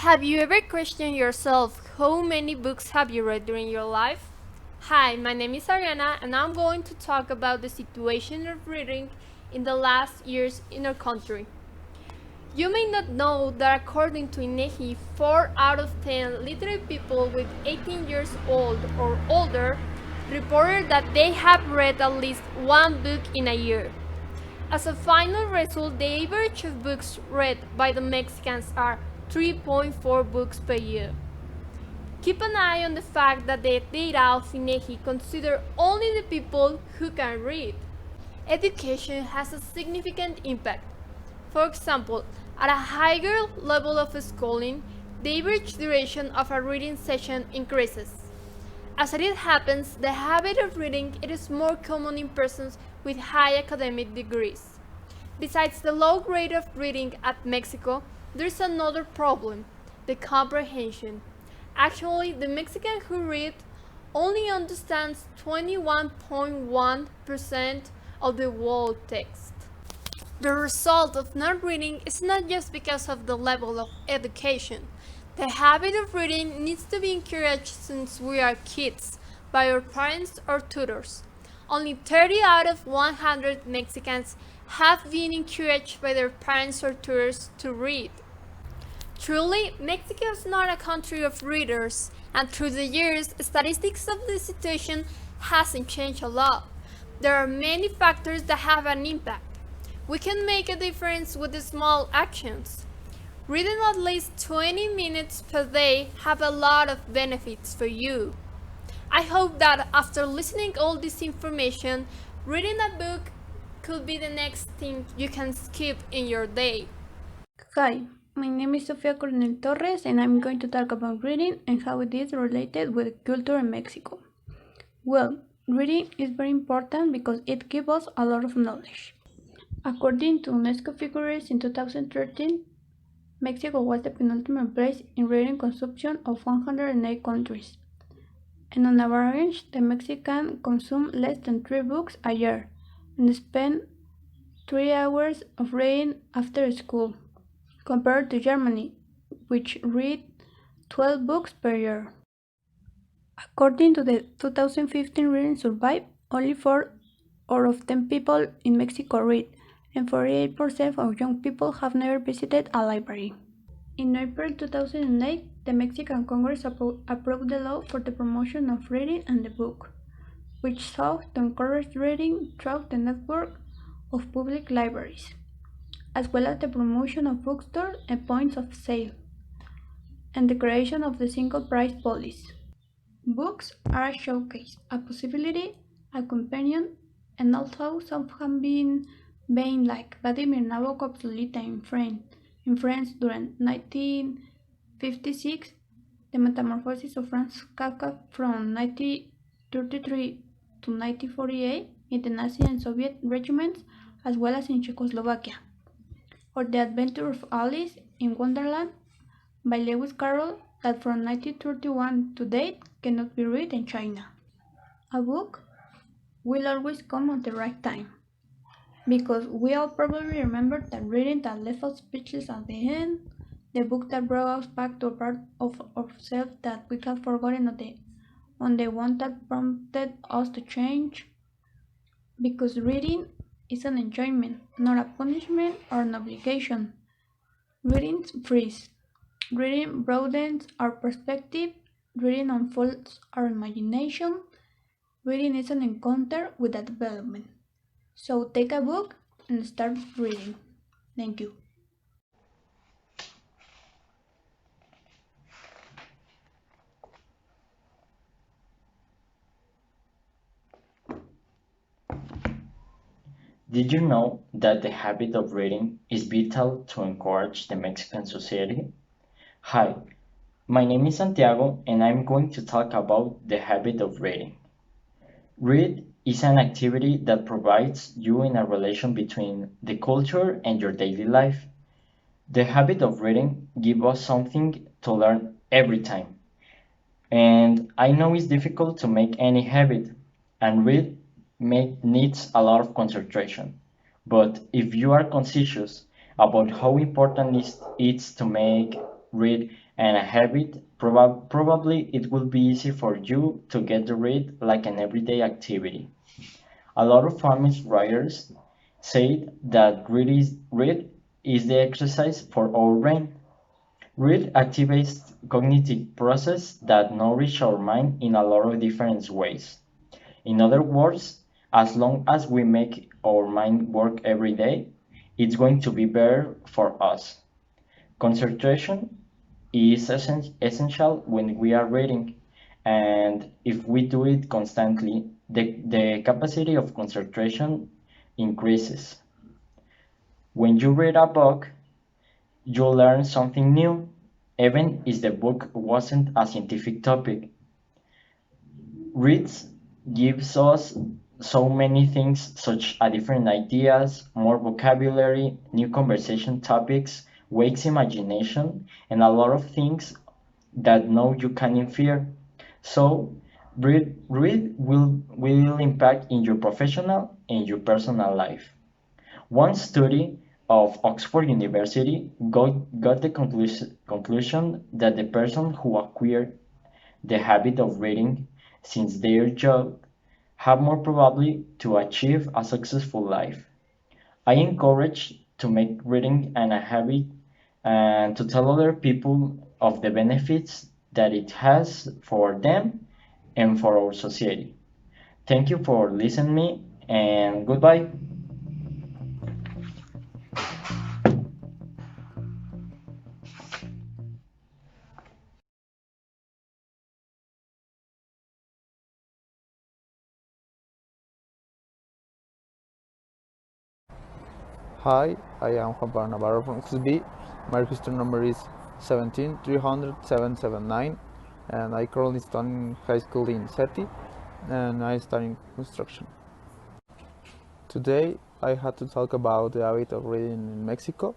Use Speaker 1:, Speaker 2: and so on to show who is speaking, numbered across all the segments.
Speaker 1: Have you ever questioned yourself how many books have you read during your life? Hi, my name is Ariana and I'm going to talk about the situation of reading in the last years in our country. You may not know that according to INEGI, 4 out of 10 literate people with 18 years old or older reported that they have read at least one book in a year. As a final result, the average of books read by the Mexicans are 3.4 books per year. Keep an eye on the fact that the data of INEGI consider only the people who can read. Education has a significant impact. For example, at a higher level of schooling, the average duration of a reading session increases. As it happens, the habit of reading is more common in persons with high academic degrees. Besides the low rate of reading at Mexico, there is another problem: the comprehension. Actually, the Mexican who read only understands 21.1% of the world text. The result of not reading is not just because of the level of education. The habit of reading needs to be encouraged since we are kids by our parents or tutors. Only 30 out of 100 Mexicans have been encouraged by their parents or tutors to read. Truly, Mexico is not a country of readers, and through the years, statistics of the situation hasn't changed a lot. There are many factors that have an impact. We can make a difference with the small actions. Reading at least 20 minutes per day have a lot of benefits for you. I hope that after listening all this information, reading a book could be the next thing you can skip in your day.
Speaker 2: Hi, my name is Sofia Coronel Torres and I'm going to talk about reading and how it is related with culture in Mexico. Well, reading is very important because it gives us a lot of knowledge. According to UNESCO figures in 2013, Mexico was the penultimate place in reading consumption of 108 countries. And on average, the Mexican consume less than 3 books a year and spend 3 hours of reading after school, compared to Germany, which read 12 books per year. According to the 2015 reading survey, only 4 out of 10 people in Mexico read, and 48% of young people have never visited a library. In April 2008, the Mexican Congress approved the law for the promotion of reading and the book, which sought to encourage reading throughout the network of public libraries, as well as the promotion of bookstores and points of sale, and the creation of the single price policy. Books are a showcase, a possibility, a companion, and also some have been being like Vladimir Nabokov's Lolita in France during 1956, The Metamorphosis of Franz Kafka from 1933 to 1948 in the Nazi and Soviet regiments, as well as in Czechoslovakia, or The Adventure of Alice in Wonderland by Lewis Carroll that from 1931 to date cannot be read in China. A book will always come at the right time, because we all probably remember that reading that left us speechless at the end, the book that brought us back to a part of ourselves that we had forgotten, on the one that prompted us to change, because reading is an enjoyment, not a punishment or an obligation. Reading frees. Reading broadens our perspective. Reading unfolds our imagination. Reading is an encounter with a development. So take a book and start reading. Thank you.
Speaker 3: Did you know that the habit of reading is vital to encourage the Mexican society? Hi, my name is Santiago and I'm going to talk about the habit of reading. Read is an activity that provides you in a relation between the culture and your daily life. The habit of reading gives us something to learn every time. And I know it's difficult to make any habit, and needs a lot of concentration. But if you are conscious about how important it is to make, read, and a habit, probably it will be easy for you to get to read like an everyday activity. A lot of famous writers say that read is the exercise for our brain. Read activates cognitive processes that nourish our mind in a lot of different ways. In other words, as long as we make our mind work every day, it's going to be better for us. Concentration is essential when we are reading, and if we do it constantly, the capacity of concentration increases. When you read a book, you learn something new, even if the book wasn't a scientific topic. Reads gives us so many things such as different ideas, more vocabulary, new conversation topics, wakes imagination, and a lot of things that no you can infer. So read will impact in your professional and your personal life. One study of Oxford University got the conclusion that the person who acquired the habit of reading since their job have more probability to achieve a successful life. I encourage to make reading a habit and to tell other people of the benefits that it has for them and for our society. Thank you for listening me and goodbye.
Speaker 4: Hi, I am Juan Pablo Navarro from XSB. My register number is 17300779, and I currently study high school in SETI, and I study construction. Today, I had to talk about the habit of reading in Mexico,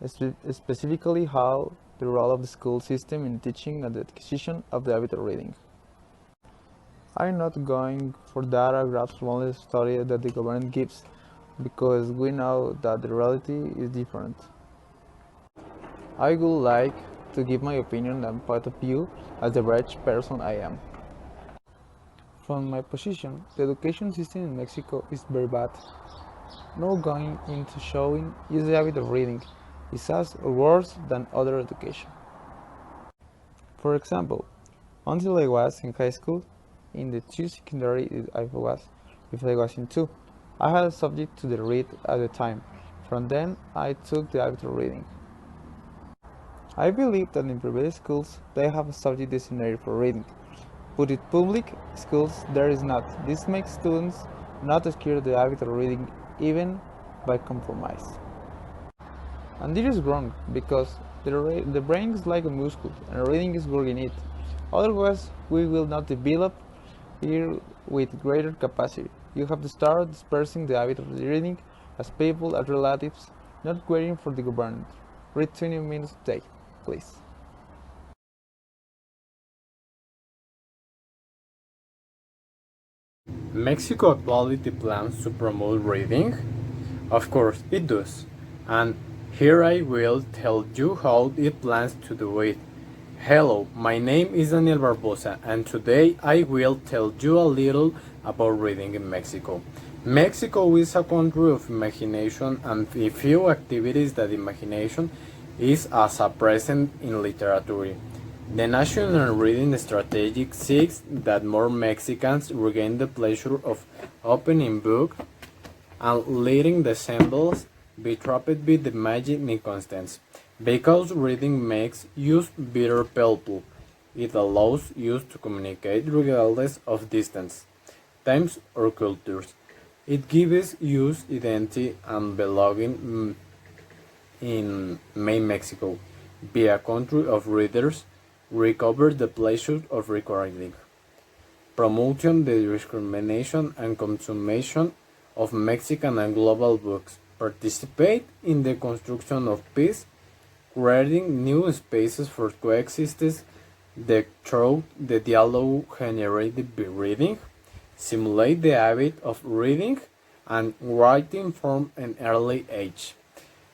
Speaker 4: specifically how the role of the school system in teaching and the acquisition of the habit of reading. I'm not going for data graphs from only the study that the government gives, because we know that the reality is different. I would like to give my opinion and point of view as the average person I am. From my position, the education system in Mexico is very bad. No going into showing is the habit of reading is as or worse than other education. For example, until I was in high school, in the two secondary if I was in two, I had a subject to the read at the time. From then, I took the habit of reading. I believe that in private schools they have a subject designated for reading, but in public schools there is not. This makes students not acquire the habit of reading even by compromise. And this is wrong because the brain is like a muscle and reading is working it. Otherwise, we will not develop here with greater capacity. You have to start dispersing the habit of reading as people, as relatives, not waiting for the government. Read 20 minutes a day, please.
Speaker 5: Mexico actually plans to promote reading? Of course it does. And here I will tell you how it plans to do it. Hello, my name is Daniel Barbosa, and today I will tell you a little about reading in Mexico. Mexico is a country of imagination and a few activities that imagination is as a present in literature. The National Reading Strategy seeks that more Mexicans regain the pleasure of opening book and letting the symbols be trapped by the magic inconstance. Because reading makes use better people, it allows use to communicate regardless of distance, times, or cultures. It gives use identity and belonging in main Mexico. Be a country of readers, recover the pleasure of recording. Promoting the discrimination and consumption of Mexican and global books. Participate in the construction of peace, creating new spaces for coexistence through the dialogue generated by reading. Simulate the habit of reading and writing from an early age.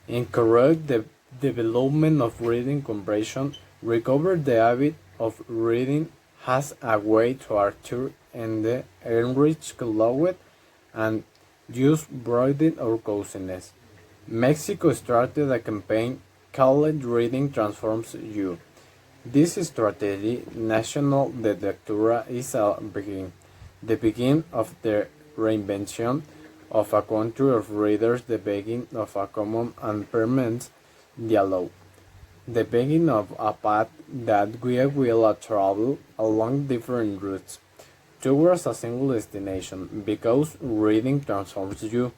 Speaker 5: Encourage the development of reading comprehension Recover the habit of reading has a way to Arthur and the Enrich Lowet and use broaden our cousins. Mexico started a campaign called Reading Transforms You. This strategy, national de lectura, is the beginning of the reinvention of a country of readers, the beginning of a common and permanent dialogue, the beginning of a path that we will travel along different routes towards a single destination, because reading transforms you.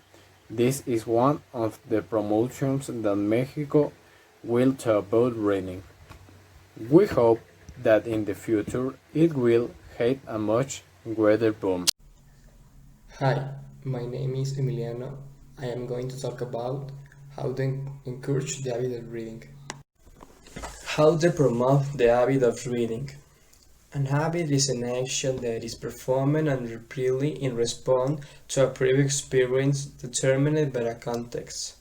Speaker 5: This is one of the promotions that Mexico will do about reading. We hope that in the future it will have a much greater boom.
Speaker 6: Hi, my name is Emiliano. I am going to talk about how to encourage the habit of reading. How to promote the habit of reading. An habit is an action that is performed and repeatedly in response to a previous experience determined by a context.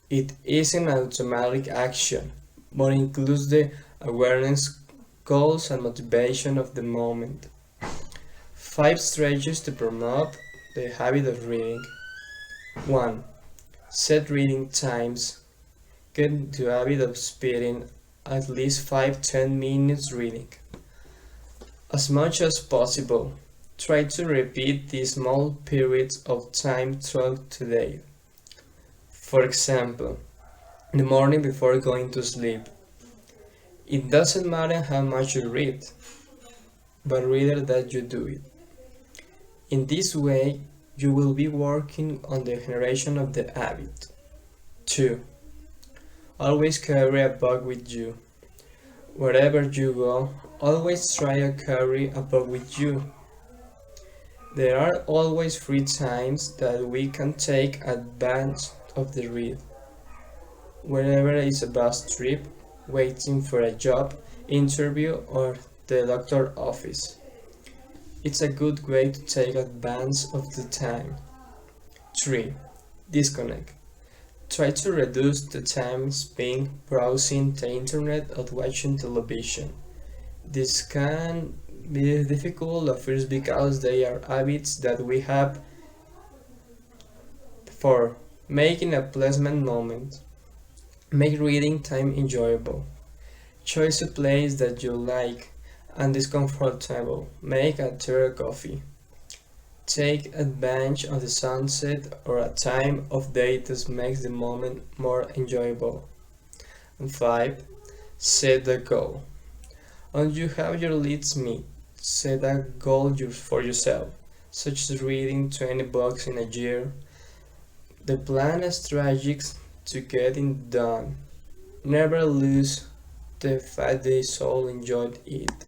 Speaker 6: It isn't an automatic action, but includes the awareness, goals, and motivation of the moment. 5 strategies to promote the habit of reading. 1. Set reading times. Get into the habit of spending at least 5-10 minutes reading. As much as possible, try to repeat these small periods of time throughout the day. For example, in the morning before going to sleep. It doesn't matter how much you read, but rather that you do it. In this way, you will be working on the generation of the habit. 2. Always carry a book with you. Wherever you go, always try to carry a book with you. There are always free times that we can take advantage of the read. Wherever it's a bus trip, waiting for a job, interview, or the doctor office. It's a good way to take advantage of the time. 3. Disconnect. Try to reduce the time spent browsing the internet or watching television. This can be difficult at first because they are habits that we have. 4. Making a pleasant moment. Make reading time enjoyable. Choose a place that you like and is comfortable. Make a tea coffee. Take advantage of the sunset or a time of day that makes the moment more enjoyable. And 5. Set a goal. Once you have your leads meet, set a goal for yourself, such as reading 20 books in a year. The plan is strategic to getting done. Never lose the fact that the soul enjoyed it.